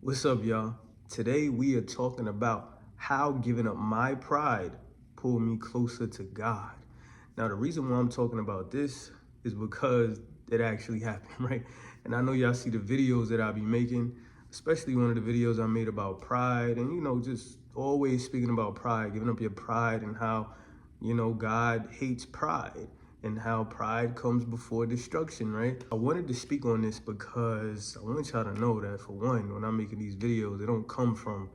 What's up, y'all? Today we are talking about how giving up my pride pulled me closer to God. Now, the reason why I'm talking about this is because it actually happened, right? And I know y'all see the videos that I be making, especially one of the videos I made about pride and, just always speaking about pride, giving up your pride and how, God hates pride and how pride comes before destruction, right? I wanted to speak on this because I want y'all to know that, for one, when I'm making these videos, they don't come from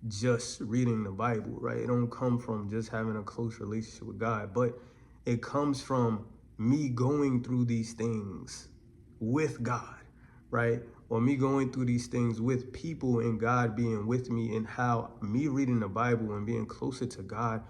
just reading the Bible, right? It don't come from just having a close relationship with God, but it comes from me going through these things with God, right? Or me going through these things with people and God being with me, and how me reading the Bible and being closer to God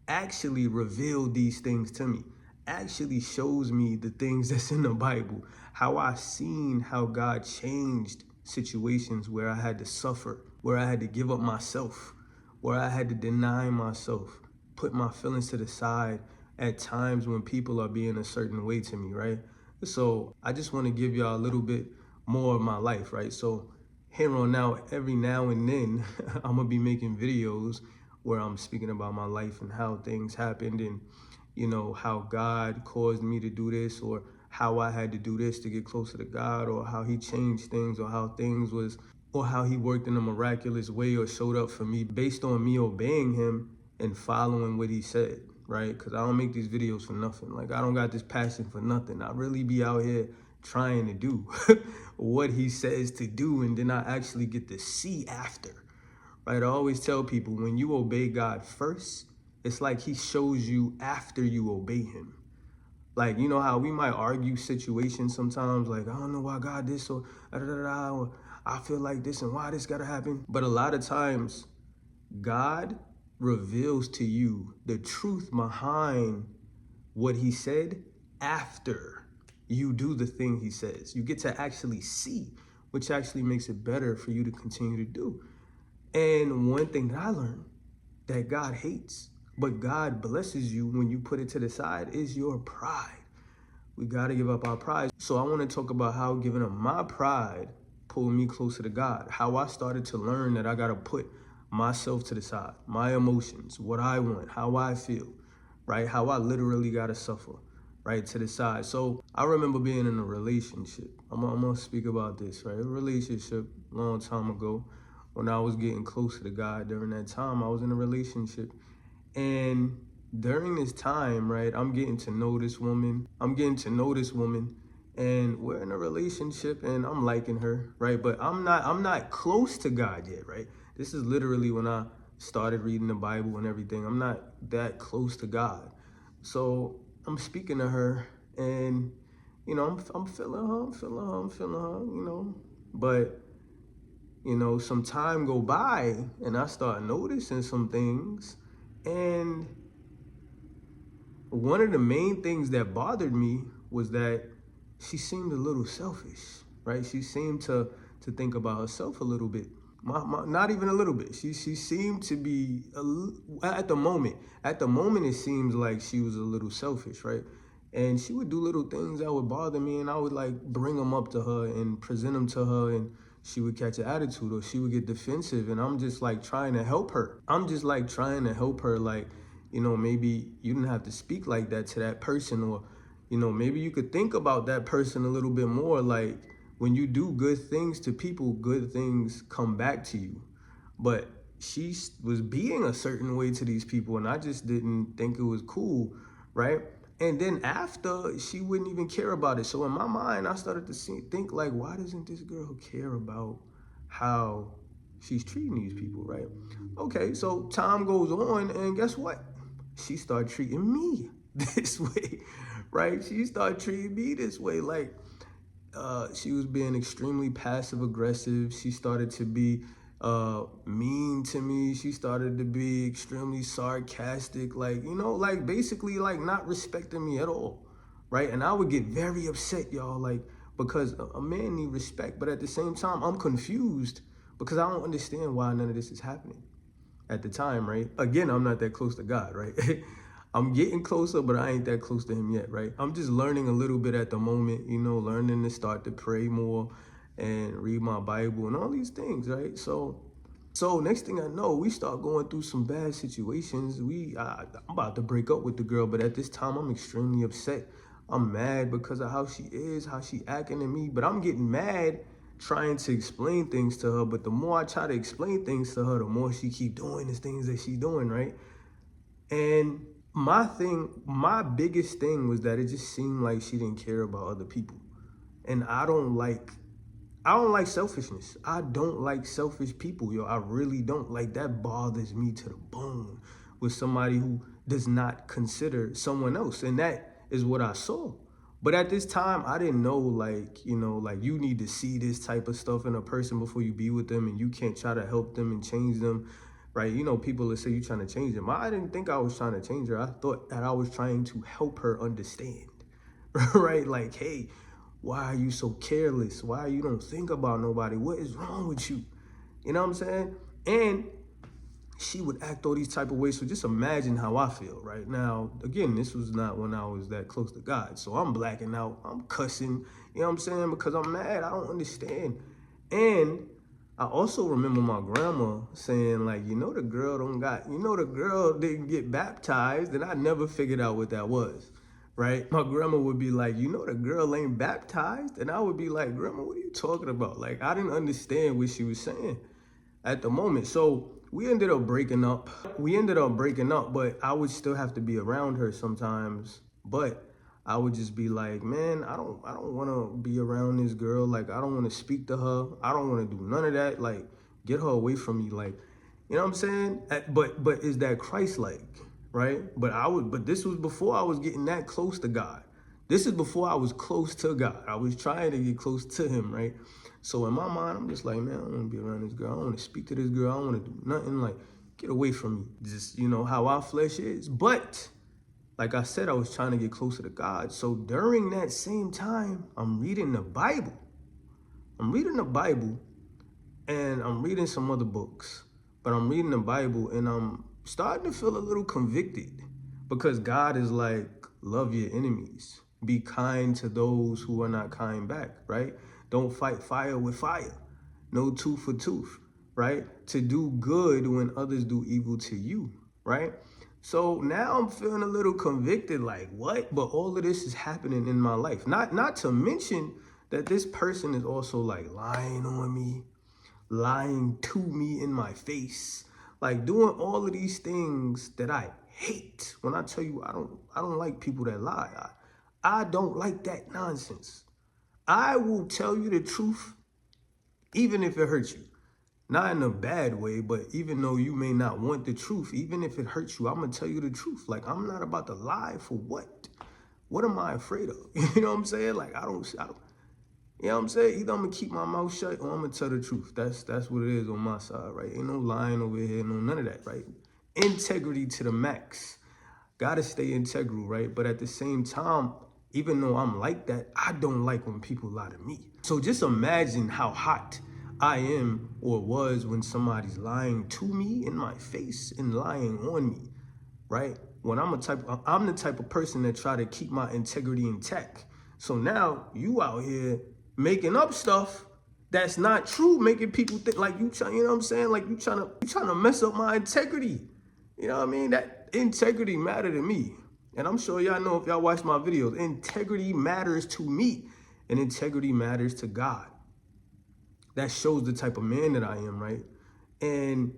actually revealed these things to me, actually shows me the things that's in the Bible, how I seen how God changed situations where I had to suffer, where I had to give up myself, where I had to deny myself, put my feelings to the side at times when people are being a certain way to me, right? So I just want to give y'all a little bit more of my life, right? So here on out, every now and then, I'm gonna be making videos where I'm speaking about my life and how things happened, and how God caused me to do this, or how I had to do this to get closer to God, or how he changed things, or how things was, or how he worked in a miraculous way or showed up for me based on me obeying him and following what he said, right? Because I don't make these videos for nothing. Like, I don't got this passion for nothing. I really be out here trying to do what he says to do, and then I actually get to see after, right? I always tell people, when you obey God first, it's like he shows you after you obey him. Like, you know how we might argue situations sometimes, like, I don't know why God this, or da da da da, or I feel like this, and why this gotta happen. But a lot of times, God reveals to you the truth behind what he said after you do the thing he says. You get to actually see, which actually makes it better for you to continue to do. And one thing that I learned that God hates, but God blesses you when you put it to the side, is your pride. We got to give up our pride. So I want to talk about how giving up my pride pulled me closer to God. How I started to learn that I got to put myself to the side, my emotions, what I want, how I feel, right? How I literally got to suffer, right, to the side. So I remember being in a relationship. I'm going to speak about this, right? A relationship a long time ago, when I was getting closer to God. During that time, I was in a relationship. And during this time, right, I'm getting to know this woman. And we're in a relationship, and I'm liking her, right? But I'm not close to God yet, right? This is literally when I started reading the Bible and everything. I'm not that close to God. So I'm speaking to her, and I'm feeling her. But some time go by, and I start noticing some things. And one of the main things that bothered me was that she seemed a little selfish, right? She seemed to think about herself a little bit. Not even a little bit. She seemed to be at the moment. At the moment, it seems like she was a little selfish, right? And she would do little things that would bother me, and I would like bring them up to her and present them to her, and she would catch an attitude, or she would get defensive, and I'm just like trying to help her. Like, maybe you didn't have to speak like that to that person, or maybe you could think about that person a little bit more. Like, when you do good things to people, good things come back to you. But she was being a certain way to these people, and I just didn't think it was cool, right? And then after, she wouldn't even care about it. So in my mind, I started to think like, why doesn't this girl care about how she's treating these people, right? Okay, so time goes on, and guess what? She started treating me this way, right? She started treating me this way. Like, she was being extremely passive aggressive. She started to be mean to me. She started to be extremely sarcastic, like, like basically like not respecting me at all, right? And I would get very upset, y'all, like, because a man need respect, but at the same time, I'm confused because I don't understand why none of this is happening at the time, right? Again, I'm not that close to God, right? I'm getting closer, but I ain't that close to him yet, right? I'm just learning a little bit at the moment, learning to start to pray more and read my Bible and all these things, right? So next thing I know, we start going through some bad situations. I'm about to break up with the girl, but at this time, I'm extremely upset. I'm mad because of how she is, how she acting to me. But I'm getting mad trying to explain things to her. But the more I try to explain things to her, the more she keep doing the things that she doing, right? And my biggest thing was that it just seemed like she didn't care about other people. And I don't like selfishness. I don't like selfish people, yo. I really don't. Like, that bothers me to the bone with somebody who does not consider someone else. And that is what I saw. But at this time, I didn't know, like, like you need to see this type of stuff in a person before you be with them, and you can't try to help them and change them, right? People that say you're trying to change them. I didn't think I was trying to change her. I thought that I was trying to help her understand, right? Like, hey, why are you so careless? Why you don't think about nobody? What is wrong with you? You know what I'm saying? And she would act all these type of ways. So just imagine how I feel right now. Again, this was not when I was that close to God. So I'm blacking out. I'm cussing. You know what I'm saying? Because I'm mad. I don't understand. And I also remember my grandma saying, like, the girl didn't get baptized. And I never figured out what that was. Right? My grandma would be like, the girl ain't baptized. And I would be like, Grandma, what are you talking about? Like, I didn't understand what she was saying at the moment. So we ended up breaking up. But I would still have to be around her sometimes. But I would just be like, man, I don't want to be around this girl. Like, I don't want to speak to her. I don't want to do none of that. Like, get her away from me. Like, you know what I'm saying? But is that Christ-like, right? But this was before I was getting that close to God. This is before I was close to God. I was trying to get close to him, right? So in my mind, I'm just like, man, I don't want to be around this girl. I don't want to speak to this girl. I don't want to do nothing. Like, get away from me. Just, how our flesh is. But like I said, I was trying to get closer to God. So during that same time, I'm reading the Bible. And I'm reading some other books. But I'm reading the Bible and I'm starting to feel a little convicted because God is like, love your enemies. Be kind to those who are not kind back, right? Don't fight fire with fire. No tooth for tooth, right? To do good when others do evil to you, right? So now I'm feeling a little convicted, like, what? But all of this is happening in my life. Not to mention that this person is also like lying on me, lying to me in my face, like doing all of these things that I hate. When I tell you I don't like people that lie. I don't like that nonsense. I will tell you the truth even if it hurts you. Not in a bad way, but even though you may not want the truth, even if it hurts you, I'm going to tell you the truth. Like, I'm not about to lie for what? What am I afraid of? You know what I'm saying? Like, I don't, you know what I'm saying? Either I'm going to keep my mouth shut or I'm going to tell the truth. That's what it is on my side, right? Ain't no lying over here, no none of that, right? Integrity to the max. Got to stay integral, right? But at the same time, even though I'm like that, I don't like when people lie to me. So just imagine how hot I am or was when somebody's lying to me in my face and lying on me, right? When I'm the type of person that try to keep my integrity intact. So now you out here making up stuff that's not true, making people think like you trying, you know what I'm saying? Like you trying to mess up my integrity. You know what I mean? That integrity matter to me. And I'm sure y'all know if y'all watch my videos, integrity matters to me and integrity matters to God. That shows the type of man that I am, right? And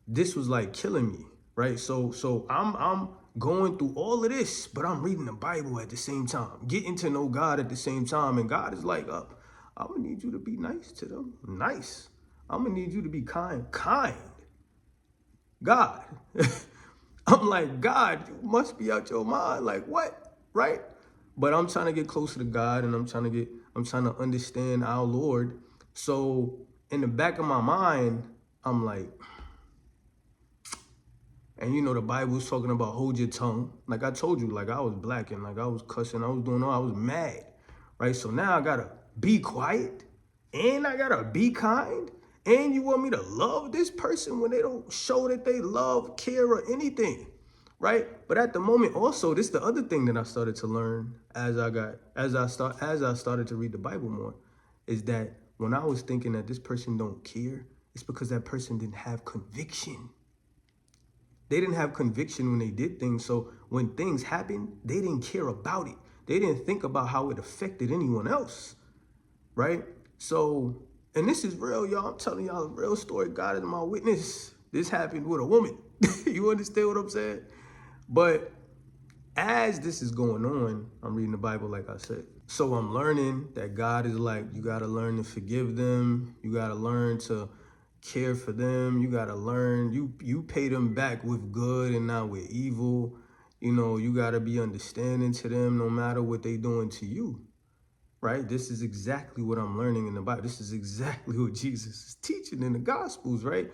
this was like killing me, right? So I'm going through all of this, but I'm reading the Bible at the same time, getting to know God at the same time. And God is like, I'm gonna need you to be nice to them. Nice. I'm gonna need you to be kind. God. I'm like, God, you must be out your mind. Like, what? Right? But I'm trying to get closer to God and I'm trying to understand our Lord. So in the back of my mind, I'm like, and the Bible's talking about hold your tongue. Like I told you, like I was black and like I was cussing, I was mad, right? So now I gotta be quiet and I gotta be kind. And you want me to love this person when they don't show that they love, care, or anything, right? But at the moment also, this is the other thing that I started to learn as I started to read the Bible more, is that when I was thinking that this person don't care, it's because that person didn't have conviction. They didn't have conviction when they did things. So when things happened, they didn't care about it. They didn't think about how it affected anyone else, right? So, and this is real, y'all. I'm telling y'all a real story. God is my witness. This happened with a woman. You understand what I'm saying? But as this is going on, I'm reading the Bible, like I said. So I'm learning that God is like, you got to learn to forgive them. You got to learn to care for them. You got to learn, you pay them back with good and not with evil. You know, you got to be understanding to them no matter what they doing to you, right? This is exactly what I'm learning in the Bible. This is exactly what Jesus is teaching in the Gospels, right?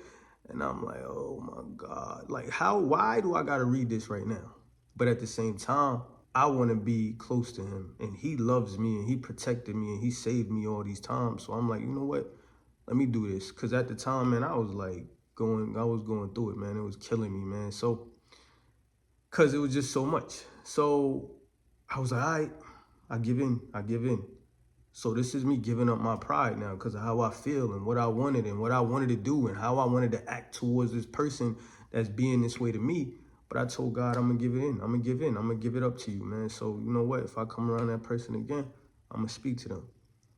And I'm like, oh my God, like why do I got to read this right now? But at the same time, I want to be close to him, and he loves me, and he protected me, and he saved me all these times. So I'm like, you know what? Let me do this. Because at the time, man, I was going through it, man. It was killing me, man. So, because it was just so much. So I was like, all right, I give in. So this is me giving up my pride now because of how I feel and what I wanted to do and how I wanted to act towards this person that's being this way to me. But I told God, I'm going to give it in. I'm going to give in. I'm going to give it up to you, man. So you know what? If I come around that person again, I'm going to speak to them.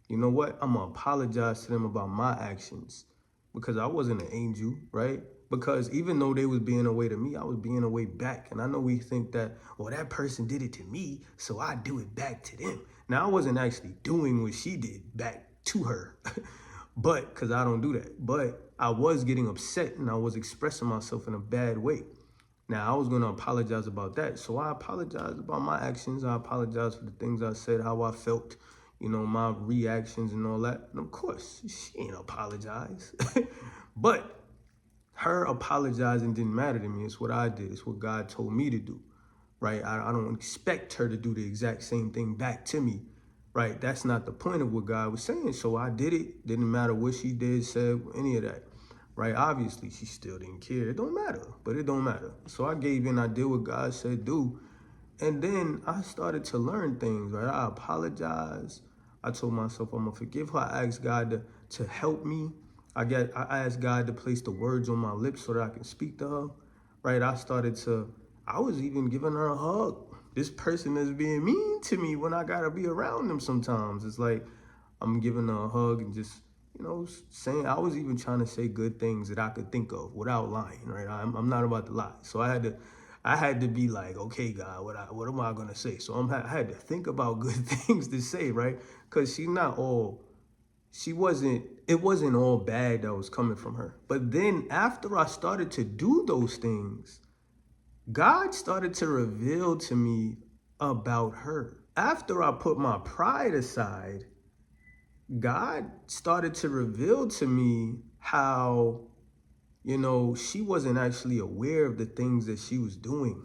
You know what? I'm going to apologize to them about my actions because I wasn't an angel, right? Because even though they was being away to me, I was being away back. And I know we think that, well, that person did it to me, so I do it back to them. Now, I wasn't actually doing what she did back to her, but because I don't do that. But I was getting upset and I was expressing myself in a bad way. Now, I was going to apologize about that. So I apologized about my actions. I apologized for the things I said, how I felt, you know, my reactions and all that. And of course, she ain't apologize. But her apologizing didn't matter to me. It's what I did. It's what God told me to do, right? I don't expect her to do the exact same thing back to me, right? That's not the point of what God was saying. So I did it. Didn't matter what she did, said, any of that, right? Obviously, she still didn't care. It don't matter, but it don't matter. So I gave in. I did what God said do. And then I started to learn things, right? I apologized. I told myself I'm going to forgive her. I asked God to help me. I asked God to place the words on my lips so that I can speak to her, right? I was even giving her a hug. This person is being mean to me when I got to be around them sometimes. It's like I'm giving her a hug and just, you know, saying, I was even trying to say good things that I could think of without lying, right? I'm not about to lie. So I had to be like, okay, God, what am I going to say? So I had to think about good things to say, right? Because it wasn't all bad that was coming from her. But then after I started to do those things, God started to reveal to me about her. After I put my pride aside, God started to reveal to me how, you know, she wasn't actually aware of the things that she was doing,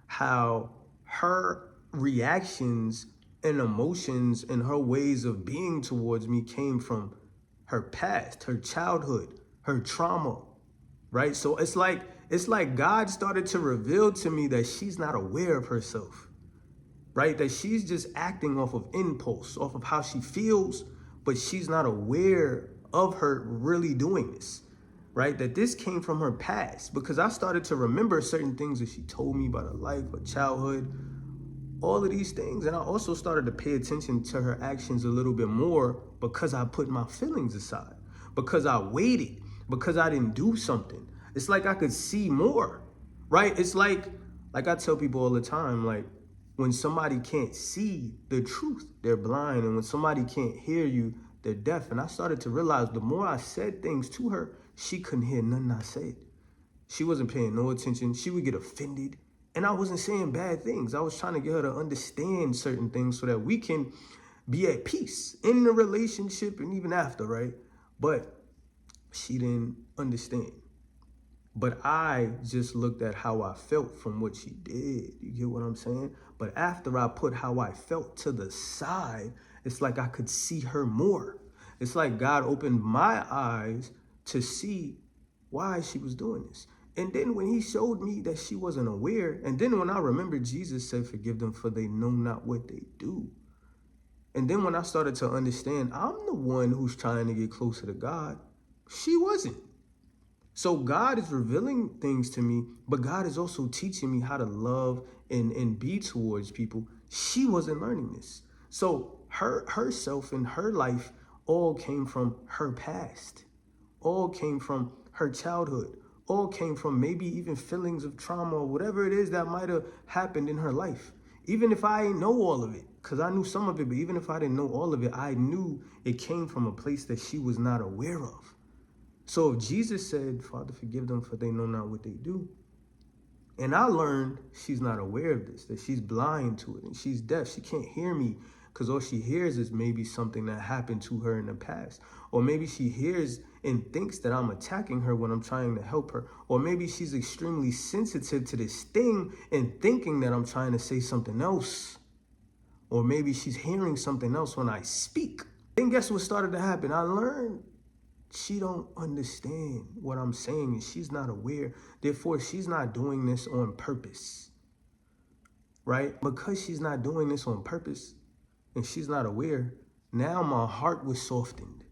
how her reactions and emotions and her ways of being towards me came from her past, her childhood, her trauma, right? So it's like God started to reveal to me that she's not aware of herself, right? That she's just acting off of impulse, off of how she feels, but she's not aware of her really doing this, right? That this came from her past because I started to remember certain things that she told me about her life, her childhood, all of these things. And I also started to pay attention to her actions a little bit more because I put my feelings aside, because I waited, because I didn't do something. It's like I could see more, right? It's like I tell people all the time, like when somebody can't see the truth, they're blind. And when somebody can't hear you, they're deaf. And I started to realize the more I said things to her, she couldn't hear nothing I said. She wasn't paying no attention. She would get offended. And I wasn't saying bad things. I was trying to get her to understand certain things so that we can be at peace in the relationship and even after, right? But she didn't understand. But I just looked at how I felt from what she did. You get what I'm saying? But after I put how I felt to the side, it's like I could see her more. It's like God opened my eyes to see why she was doing this. And then when he showed me that she wasn't aware, and then when I remembered Jesus said, forgive them for they know not what they do. And then when I started to understand, I'm the one who's trying to get closer to God. She wasn't. So God is revealing things to me, but God is also teaching me how to love and be towards people. She wasn't learning this. So herself and her life all came from her past, all came from her childhood, all came from maybe even feelings of trauma or whatever it is that might have happened in her life. Even if I didn't know all of it, because I knew some of it, but even if I didn't know all of it, I knew it came from a place that she was not aware of. So if Jesus said, Father, forgive them for they know not what they do. And I learned she's not aware of this, that she's blind to it and she's deaf. She can't hear me because all she hears is maybe something that happened to her in the past. Or maybe she hears and thinks that I'm attacking her when I'm trying to help her. Or maybe she's extremely sensitive to this thing and thinking that I'm trying to say something else. Or maybe she's hearing something else when I speak. Then guess what started to happen? I learned she don't understand what I'm saying and she's not aware. Therefore, she's not doing this on purpose, right? Because she's not doing this on purpose and she's not aware, now my heart was softened.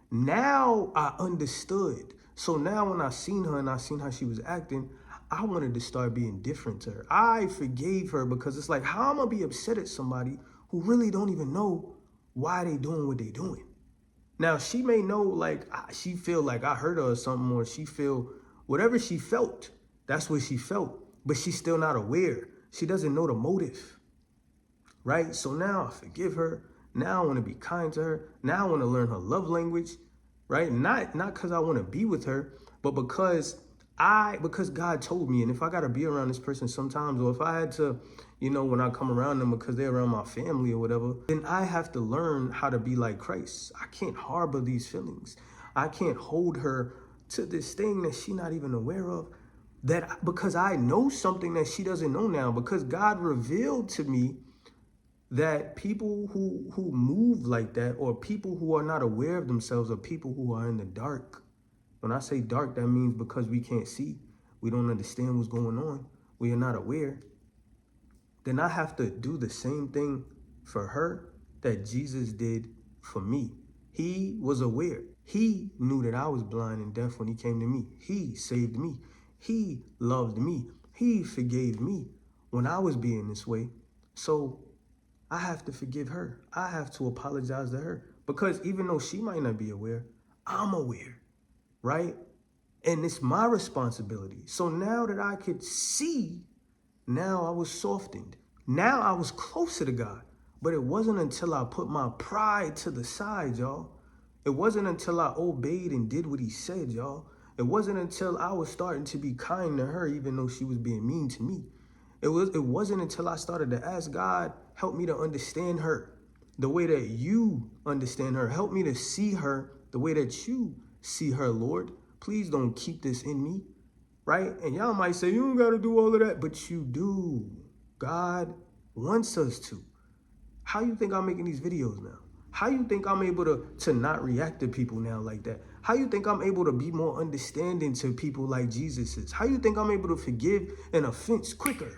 Now I understood. So now when I seen her and I seen how she was acting, I wanted to start being different to her. I forgave her because it's like, how am I be upset at somebody who really don't even know why they doing what they doing? Now, she may know, like, she feel like I hurt her or something, or she feel whatever she felt, that's what she felt, but she's still not aware. She doesn't know the motive, right? So now I forgive her. Now I want to be kind to her. Now I want to learn her love language, right? Not because I want to be with her, but because God told me, and if I got to be around this person sometimes, or if I had to, when I come around them because they're around my family or whatever, then I have to learn how to be like Christ. I can't harbor these feelings. I can't hold her to this thing that she's not even aware of, that because I know something that she doesn't know now, because God revealed to me that people who move like that, or people who are not aware of themselves, or people who are in the dark. When I say dark, that means because we can't see, we don't understand what's going on, we are not aware, then I have to do the same thing for her that Jesus did for me. He was aware. He knew that I was blind and deaf when he came to me. He saved me. He loved me. He forgave me when I was being this way. So I have to forgive her. I have to apologize to her, because even though she might not be aware, I'm aware, right? And it's my responsibility. So now that I could see, now I was softened. Now I was closer to God. But it wasn't until I put my pride to the side, y'all. It wasn't until I obeyed and did what he said, y'all. It wasn't until I was starting to be kind to her, even though she was being mean to me. It wasn't until I started to ask God, help me to understand her the way that you understand her. Help me to see her the way that you see her, Lord. Please don't keep this in me, right? And y'all might say, you don't got to do all of that, but you do. God wants us to. How you think I'm making these videos now? How you think I'm able to not react to people now like that? How you think I'm able to be more understanding to people like Jesus is? How you think I'm able to forgive an offense quicker?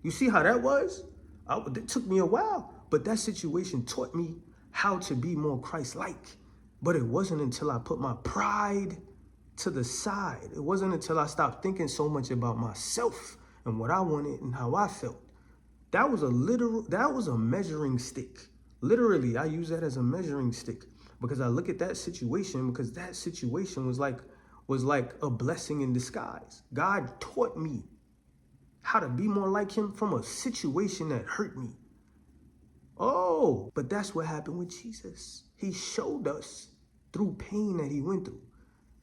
You see how that was? It took me a while, but that situation taught me how to be more Christ-like. But it wasn't until I put my pride to the side. It wasn't until I stopped thinking so much about myself and what I wanted and how I felt. That was a measuring stick. Literally, I use that as a measuring stick, because I look at that situation, because that situation was like a blessing in disguise. God taught me how to be more like him from a situation that hurt me. Oh, but that's what happened with Jesus. He showed us through pain that he went through.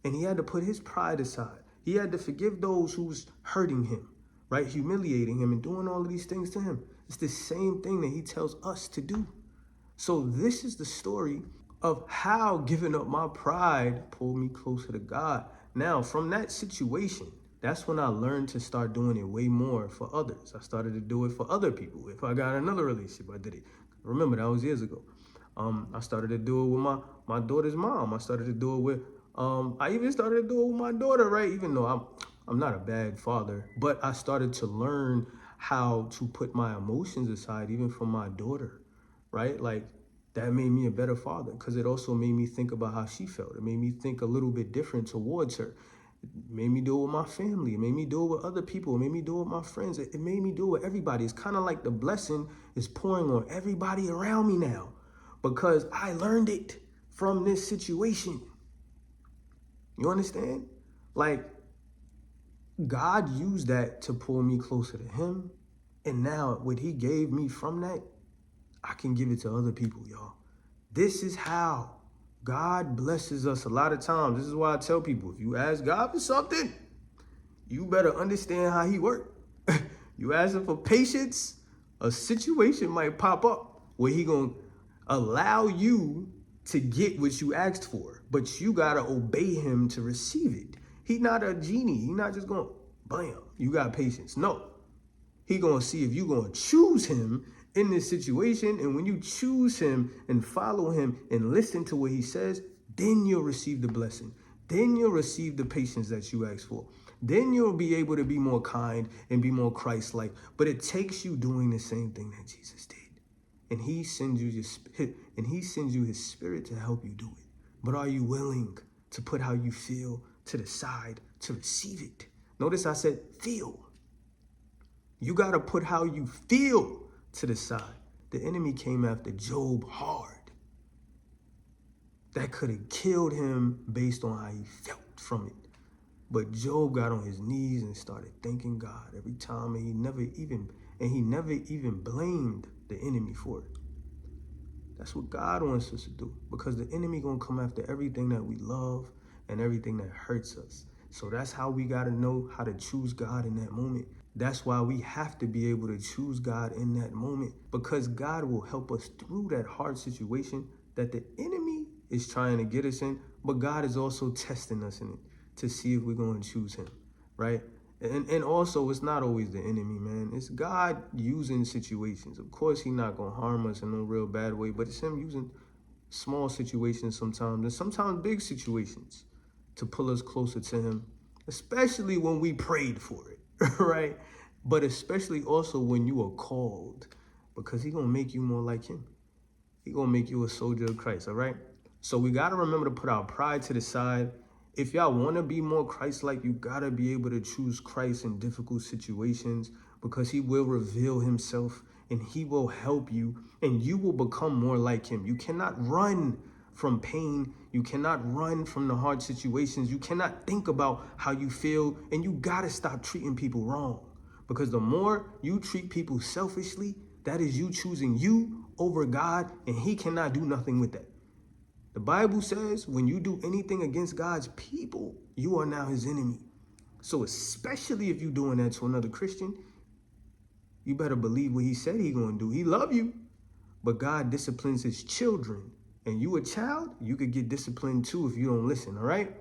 And he had to put his pride aside. He had to forgive those who was hurting him, right? Humiliating him and doing all of these things to him. It's the same thing that he tells us to do. So this is the story of how giving up my pride pulled me closer to God. Now, from that situation, that's when I learned to start doing it way more for others. I started to do it for other people. If I got another relationship, I did it. Remember, that was years ago. I started to do it with my daughter's mom. I started to do it with, I even started to do it with my daughter, right? Even though I'm not a bad father, but I started to learn how to put my emotions aside, even for my daughter, right? Like, that made me a better father because it also made me think about how she felt. It made me think a little bit different towards her. It made me do it with my family. It made me do it with other people. It made me do it with my friends. It made me do it with everybody. It's kind of like the blessing is pouring on everybody around me now because I learned it from this situation. You understand? Like, God used that to pull me closer to him. And now what he gave me from that, I can give it to other people, y'all. This is how God blesses us a lot of times. This is why I tell people, if you ask God for something, you better understand how he works. You ask him for patience, a situation might pop up where he gonna allow you to get what you asked for, but you gotta obey him to receive it. He not a genie. He not just gonna, bam, you got patience. No, he gonna see if you gonna choose him in this situation. And when you choose him and follow him and listen to what he says, then you'll receive the blessing. Then you'll receive the patience that you asked for. Then you'll be able to be more kind and be more Christ-like. But it takes you doing the same thing that Jesus did. And he sends you his spirit to help you do it. But are you willing to put how you feel to the side to receive it? Notice I said feel. You got to put how you feel to the side. The enemy came after Job hard. That could have killed him based on how he felt from it. But Job got on his knees and started thanking God every time, and he never even blamed the enemy for it. That's what God wants us to do, because the enemy gonna come after everything that we love and everything that hurts us. So that's how we gotta know how to choose God in that moment. That's why we have to be able to choose God in that moment, because God will help us through that hard situation that the enemy is trying to get us in, but God is also testing us in it to see if we're going to choose him, right? And also, it's not always the enemy, man. It's God using situations. Of course, he's not going to harm us in no real bad way, but it's him using small situations sometimes, and sometimes big situations, to pull us closer to him, especially when we prayed for it, right? But especially also when you are called, because he's going to make you more like him. He's going to make you a soldier of Christ, all right? So we got to remember to put our pride to the side. If y'all want to be more Christ-like, you got to be able to choose Christ in difficult situations, because he will reveal himself and he will help you and you will become more like him. You cannot run from pain. You cannot run from the hard situations. You cannot think about how you feel, and you got to stop treating people wrong, because the more you treat people selfishly, that is you choosing you over God, and he cannot do nothing with that. The Bible says when you do anything against God's people, you are now his enemy. So especially if you're doing that to another Christian, you better believe what he said he's going to do. He love you, but God disciplines his children. And you a child, you could get disciplined too if you don't listen, all right?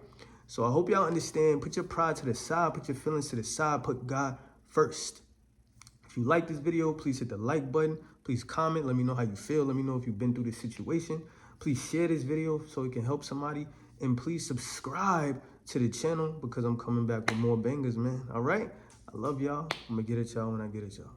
So I hope y'all understand. Put your pride to the side. Put your feelings to the side. Put God first. If you like this video, please hit the like button. Please comment. Let me know how you feel. Let me know if you've been through this situation. Please share this video so it can help somebody. And please subscribe to the channel, because I'm coming back with more bangers, man. All right? I love y'all. I'm going to get at y'all when I get at y'all.